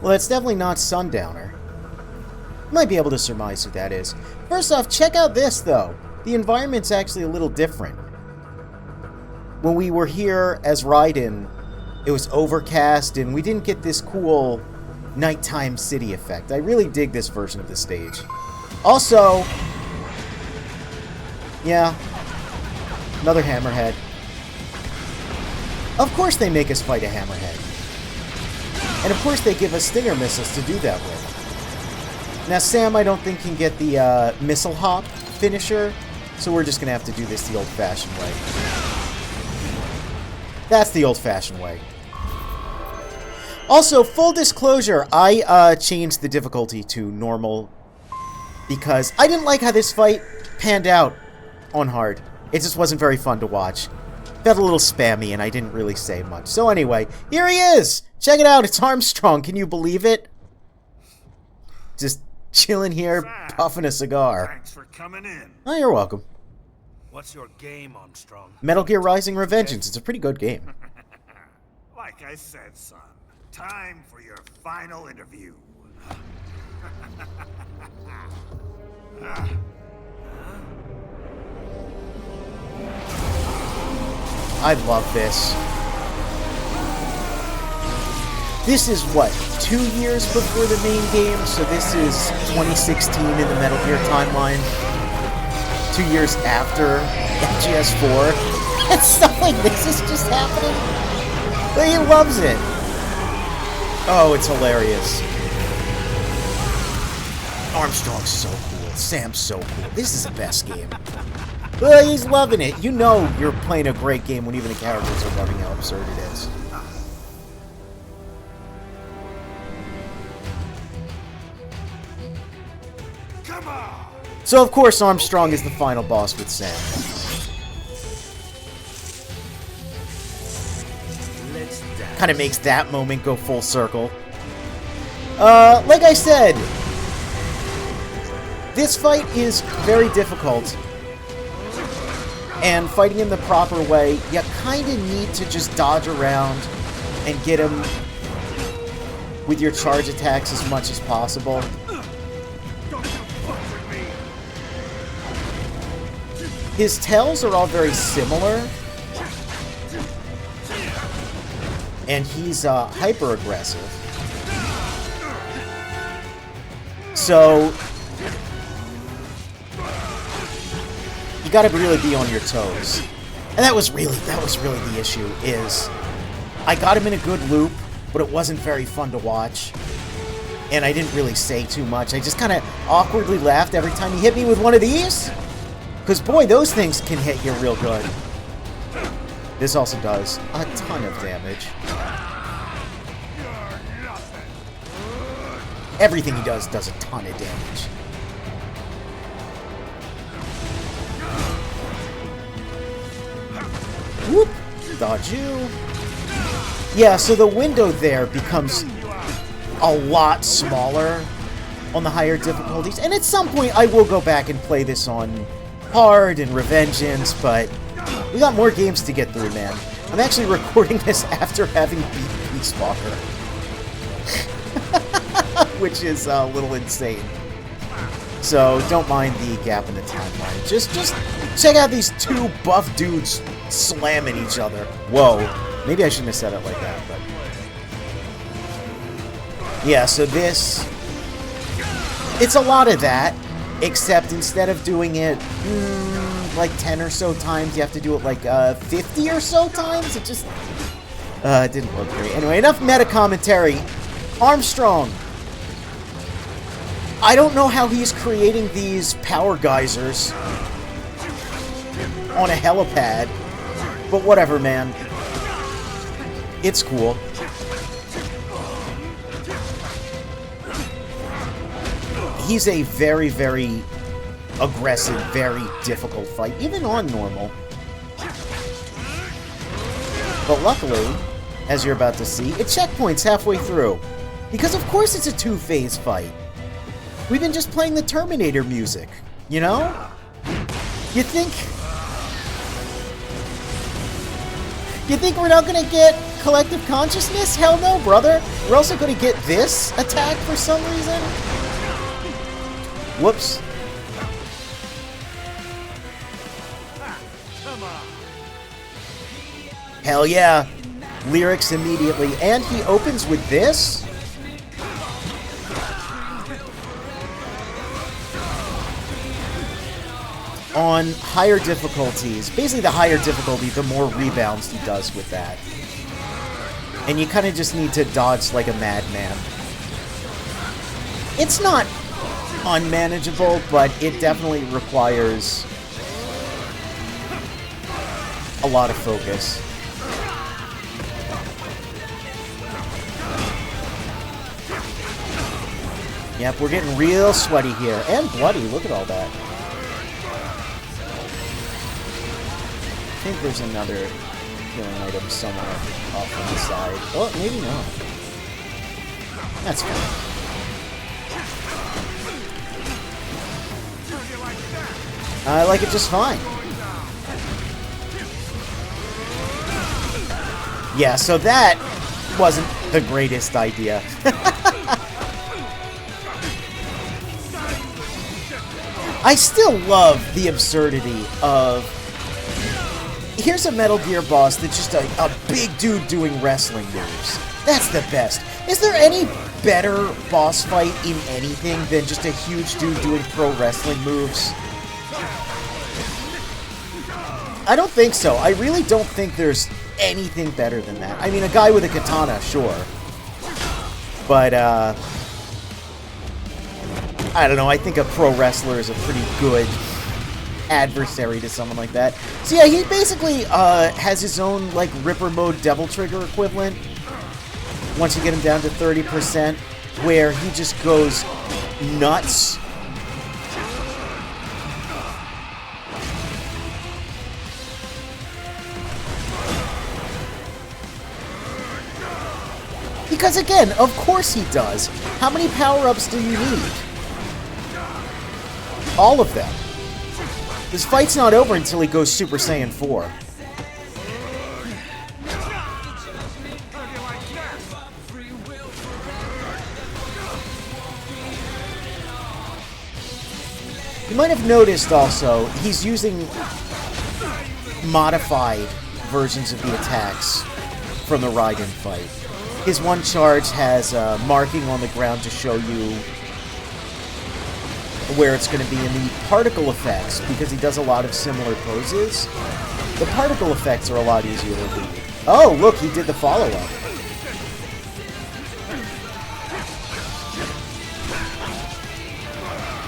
Well, that's definitely not Sundowner. Might be able to surmise who that is. First off, check out this, though. The environment's actually a little different. When we were here as Raiden, it was overcast, and we didn't get this cool nighttime city effect. I really dig this version of the stage. Also, yeah, another hammerhead. Of course they make us fight a hammerhead. And of course they give us stinger missiles to do that with. Now Sam, I don't think, can get the missile hop finisher, so we're just going to have to do this the old-fashioned way. That's the old-fashioned way. Also, full disclosure, I changed the difficulty to normal because I didn't like how this fight panned out on hard. It just wasn't very fun to watch. Felt a little spammy, and I didn't really say much. So anyway, here he is! Check it out, it's Armstrong, can you believe it? Just chilling here, puffing a cigar. Thanks for coming in. Oh, you're welcome. What's your game, Armstrong? Metal Gear Rising: Revengeance. It's a pretty good game. Like I said, son. Time for your final interview. I love this. This is, what, 2 years before the main game? So this is 2016 in the Metal Gear timeline. 2 years after MGS4. And stuff like this is just happening. But he loves it. Oh, it's hilarious. Armstrong's so cool. Sam's so cool. This is the best game. Well, he's loving it. You know you're playing a great game when even the characters are loving how absurd it is. Come on! So, of course, Armstrong is the final boss with Sam. Kind of makes that moment go full circle. Like I said, this fight is very difficult. And fighting in the proper way, you kind of need to just dodge around and get him with your charge attacks as much as possible. His tails are all very similar. And he's hyper-aggressive. So you gotta really be on your toes. And that was really the issue, is I got him in a good loop, but it wasn't very fun to watch. And I didn't really say too much. I just kind of awkwardly laughed every time he hit me with one of these. Because, boy, those things can hit you real good. This also does a ton of damage. Everything he does a ton of damage. Whoop! Dodge you. Yeah, so the window there becomes a lot smaller on the higher difficulties. And at some point, I will go back and play this on hard and Revengeance, but we got more games to get through, man. I'm actually recording this after having beat Peace Walker. Which is a little insane. So, don't mind the gap in the timeline. Just check out these two buff dudes slamming each other. Whoa. Maybe I shouldn't have said it like that, but... yeah, so this... it's a lot of that, except instead of doing it, like 10 or so times, you have to do it like 50 or so times? It just... it didn't look great. Anyway, enough meta commentary. Armstrong. I don't know how he's creating these power geysers on a helipad, but whatever, man. It's cool. He's a very, very aggressive, very difficult fight, even on normal. But luckily, as you're about to see, it checkpoints halfway through. Because of course it's a two-phase fight. We've been just playing the Terminator music, you know? You think we're not gonna get collective consciousness? Hell no, brother. We're also going to get this attack for some reason. Whoops. Hell yeah. Lyrics immediately. And he opens with this? On higher difficulties, basically the higher difficulty, the more rebounds he does with that. And you kind of just need to dodge like a madman. It's not unmanageable, but it definitely requires a lot of focus. Yep, we're getting real sweaty here. And bloody, look at all that. I think there's another healing item somewhere off on the side. Oh, maybe not. That's fine. I like it just fine. Yeah, so that wasn't the greatest idea. I still love the absurdity of... Here's a Metal Gear boss that's just a big dude doing wrestling moves. That's the best. Is there any better boss fight in anything than just a huge dude doing pro wrestling moves? I don't think so. I really don't think there's anything better than that. I mean, a guy with a katana, sure. But, I don't know, I think a pro wrestler is a pretty good adversary to someone like that. So yeah, he basically has his own, like, Ripper Mode Devil Trigger equivalent. Once you get him down to 30%, where he just goes nuts. Because again, of course he does. How many power-ups do you need? All of them. This fight's not over until he goes Super Saiyan 4. You might have noticed also, he's using modified versions of the attacks from the Raiden fight. His one charge has a marking on the ground to show you where it's going to be in the particle effects, because he does a lot of similar poses. The particle effects are a lot easier to read. Oh, look, he did the follow-up.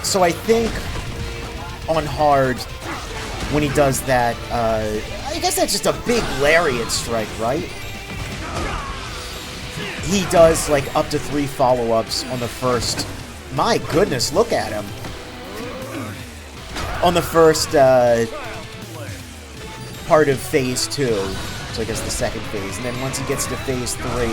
So I think on hard, when he does that, I guess that's just a big lariat strike, right? He does, like, up to 3 follow-ups on the first... My goodness, look at him. On the first, part of Phase 2. So I guess the second phase. And then once he gets to Phase 3,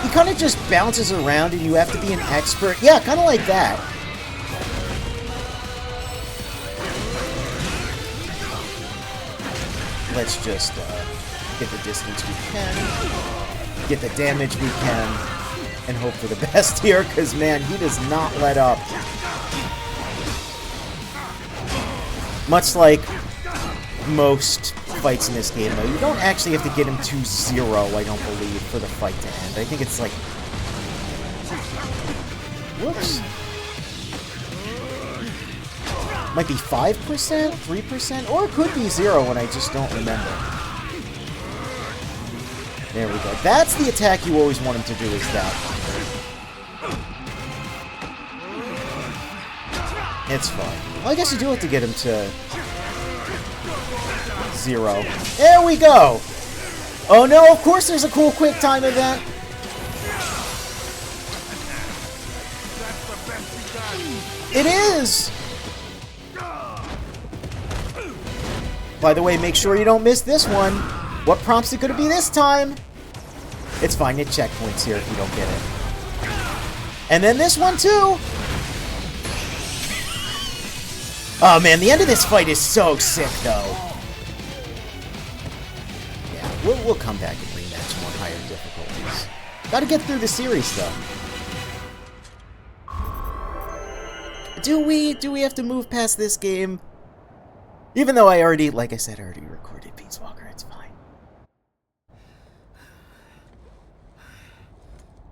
he kind of just bounces around and you have to be an expert. Yeah, kind of like that. Let's just, get the distance we can. Get the damage we can, and hope for the best here, because, man, he does not let up. Much like most fights in this game, though, you don't actually have to get him to 0, I don't believe, for the fight to end. I think it's like... Whoops. Might be 5%, 3%, or it could be 0, and I just don't remember. There we go. That's the attack you always want him to do, is that. It's fine. Well, I guess you do have to get him to 0. There we go! Oh no, of course there's a cool quick time event! It is! By the way, make sure you don't miss this one. What prompts it going to be this time? It's fine, it checkpoints here if you don't get it. And then this one too! Oh man, the end of this fight is so sick though. Yeah, we'll come back and rematch more higher difficulty. Gotta get through the series, though. Do we have to move past this game? Even though I already, like I said, I already recorded Peace Walker, it's fine.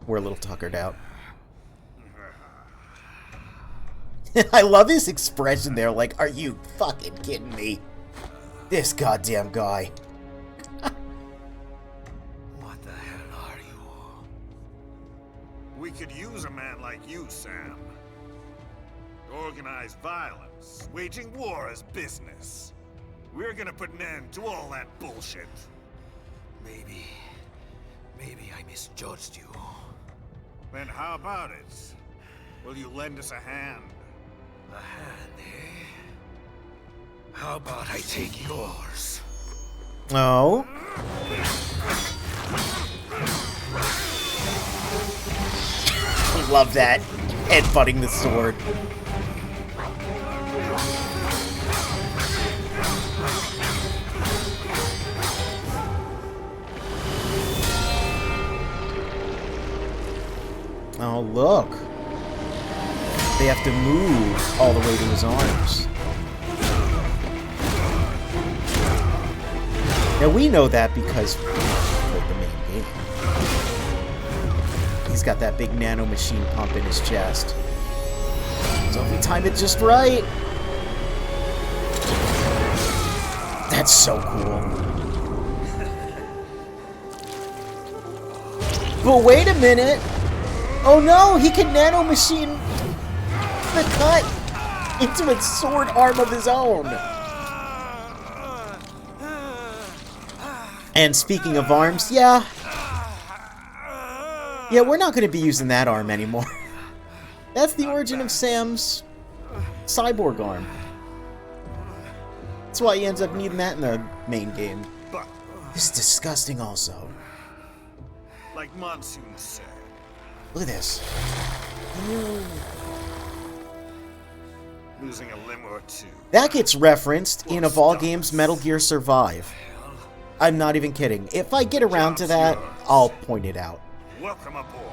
We're a little tuckered out. I love his expression there, like, are you fucking kidding me? This goddamn guy. What the hell are you? We could use a man like you, Sam. Organized violence, waging war as business. We're gonna put an end to all that bullshit. Maybe I misjudged you. Then how about it? Will you lend us a hand? A hand, eh? How about I take yours? Oh. I love that. Headbutting the sword. Oh, look. They have to move all the way to his arms. Now, we know that because we played the main game. He's got that big nano machine pump in his chest. So if we time it just right... That's so cool. But wait a minute! Oh no, he can nano machine the cut into a sword arm of his own. And speaking of arms, yeah, we're not going to be using that arm anymore. That's the origin of Sam's cyborg arm. That's why he ends up needing that in the main game. It's disgusting also. Like Monsoon said. Look at this. Losing a limb or two. That gets referenced in of all games Metal Gear Survive. I'm not even kidding. If I get around to that, I'll point it out. Welcome aboard.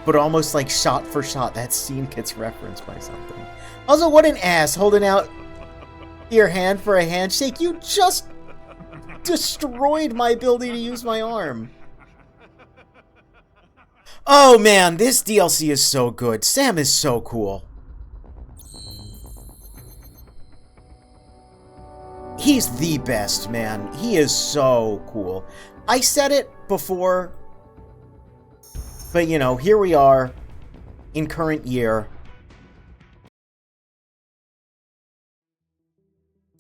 But almost like shot for shot, that scene gets referenced by something. Also, what an ass holding out your hand for a handshake. You just destroyed my ability to use my arm. Oh man, this DLC is so good. Sam is so cool. He's the best, man. He is so cool. I said it before, but you know, here we are in current year.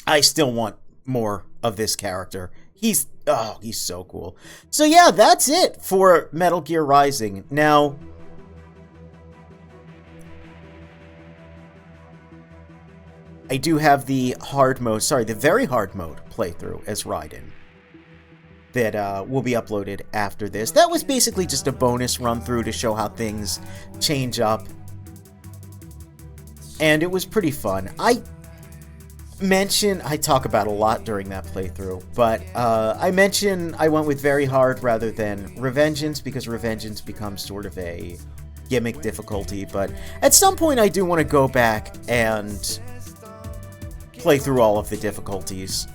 I still want more of this character. He's so cool. So yeah, that's it for Metal Gear Rising. Now, I do have the hard mode, the very hard mode playthrough as Raiden that will be uploaded after this. That was basically just a bonus run through to show how things change up. And it was pretty fun. I talk about a lot during that playthrough, but I mentioned I went with very hard rather than Revengeance because Revengeance becomes sort of a gimmick difficulty, but at some point I do want to go back and play through all of the difficulties.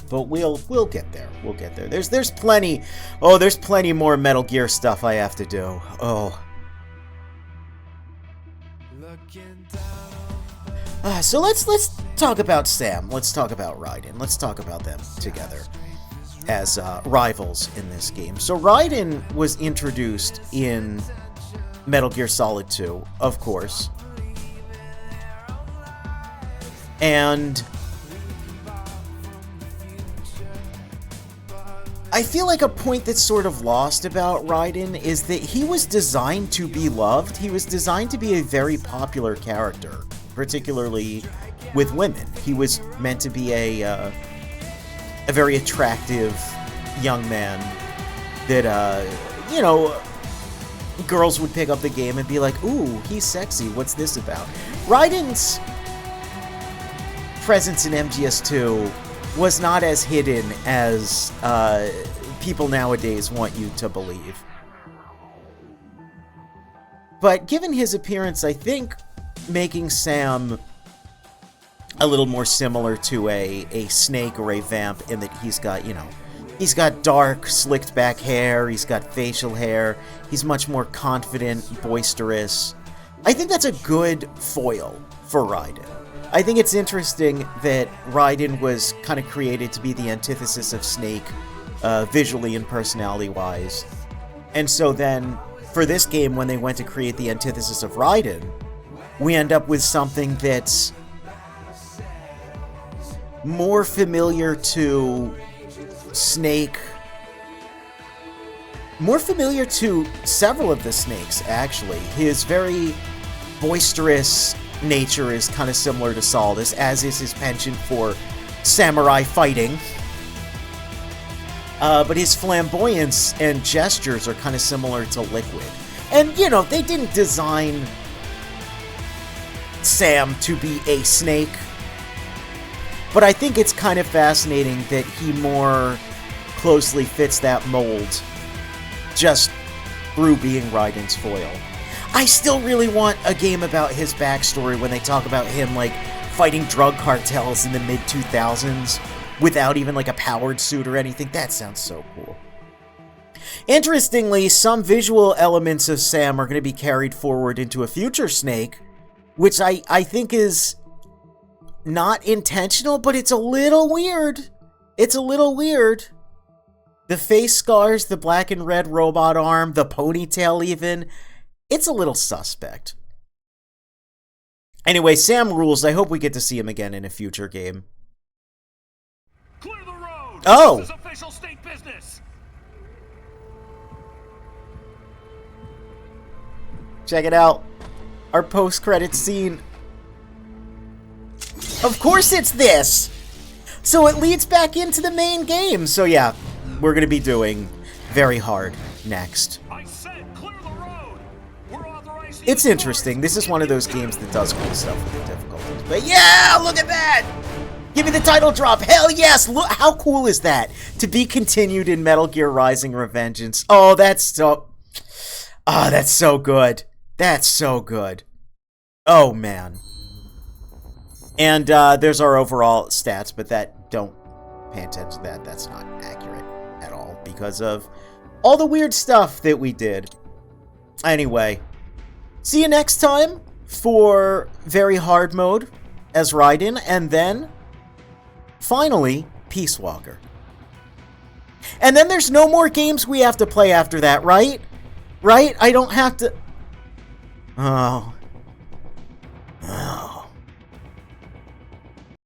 But we'll get there. We'll get there. There's plenty. Oh, there's plenty more Metal Gear stuff I have to do. Oh. So let's talk about Sam. Let's talk about Raiden. Let's talk about them together as rivals in this game. So Raiden was introduced in Metal Gear Solid 2, of course. And I feel like a point that's sort of lost about Raiden is that he was designed to be loved. He was designed to be a very popular character, particularly with women. He was meant to be a very attractive young man that, you know, girls would pick up the game and be like, ooh, he's sexy, what's this about? Raiden's presence in MGS2 was not as hidden as people nowadays want you to believe. But given his appearance, I think making Sam a little more similar to a snake or a vamp in that he's got, you know, he's got dark, slicked back hair, he's got facial hair, he's much more confident, boisterous. I think that's a good foil for Raiden. I think it's interesting that Raiden was kind of created to be the antithesis of Snake, visually and personality-wise. And so then, for this game, when they went to create the antithesis of Raiden, we end up with something that's more familiar to Snake, more familiar to several of the Snakes, actually. His very boisterous nature is kind of similar to Saldus, as is his penchant for samurai fighting. But his flamboyance and gestures are kind of similar to Liquid. And, you know, they didn't design Sam to be a snake, but I think it's kind of fascinating that he more closely fits that mold just through being Raiden's foil. I still really want a game about his backstory when they talk about him, like, fighting drug cartels in the mid-2000s without even, like, a powered suit or anything. That sounds so cool. Interestingly, some visual elements of Sam are going to be carried forward into a future Snake, which I think is not intentional, but it's a little weird. It's a little weird. The face scars, the black and red robot arm, the ponytail even. It's a little suspect. Anyway, Sam rules. I hope we get to see him again in a future game. Clear the road. Oh! This is official state business. Check it out. Our post-credits scene. Of course it's this! So it leads back into the main game. So yeah, we're going to be doing Very Hard next. I said clear the road. We're authorized. It's interesting. This is one of those games that does cool stuff with the difficulties. But yeah, look at that! Give me the title drop. Hell yes! Look, how cool is that? To be continued in Metal Gear Rising: Revengeance. Oh, that's so... Oh, that's so good. That's so good. Oh, man. And there's our overall stats, but that, don't pay attention to that. That's not accurate at all because of all the weird stuff that we did. Anyway, see you next time for Very Hard Mode as Raiden, and then, finally, Peace Walker. And then there's no more games we have to play after that, right? Right? I don't have to... Oh...